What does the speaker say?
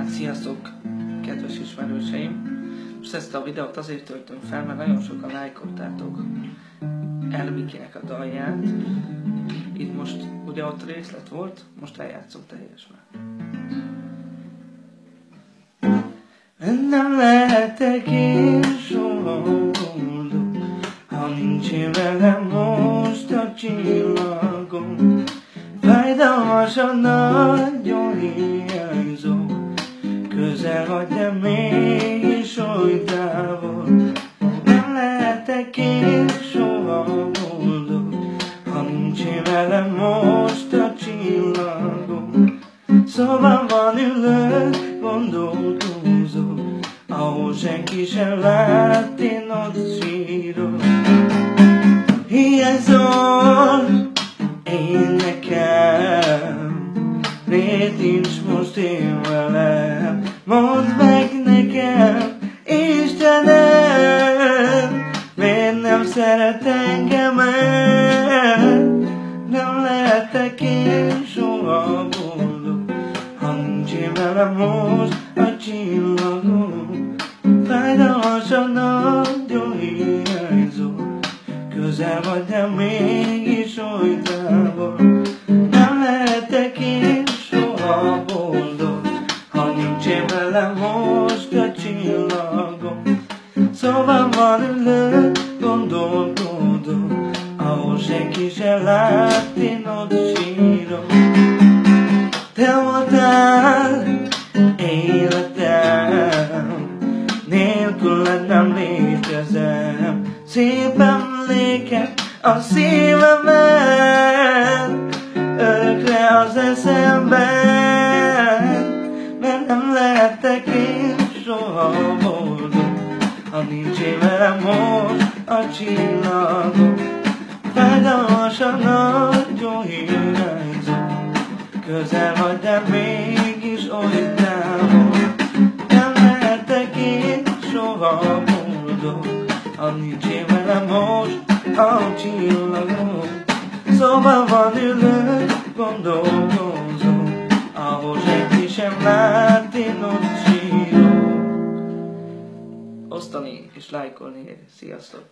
Hát sziasztok, kedves ismerőseim! Most ezt a videót azért töltöm fel, mert nagyon sokan lájkoltátok Elmikinek a dalját. Itt most ugye ott részlet volt, most eljátszom teljesen. Nem lehetek én soha boldog, ha nincs velem most a csillagom. Fájdalmasan nagyon hiányzom, közel vagy, de mégis oly távol. Nem lehetek én soha boldog, ha nincs velem most a csillagom. Szobában ülök, gondolkozok, ahol senki sem lát, én ott sírok. Hiányzol én nekem, miért nincs most én velem? Mondd meg nekem, Istenem, miért nem szeret engem el? Nem lehetek én soha boldog, ha nincs én velem most a csillagom. Fájdalmasan nagyon hiányzol, közel vagy, de mégis oly távol. Nem lehetek én soha boldog, ha nincs én velem most a csillagom. Szobában ülök, gondolkodok, ahol senki sem lát, én ott sírok. Te voltál életem, nélküled nem létezem. Szép emlékek a szívemen, örökre az eszemben, mert nem lehetek én soha boldog, ha nincs én velem most a csillagom. Fájdalmasan nagyon hiányzom, közel vagy, de mégis oly távol. Nem lehetek én soha boldog, ha nincs én velem most a csillagom. Szobában ülök, gondolkozom, ahol senki sem lát, én ott sírok. Osztani és lájkolni, sziasztok!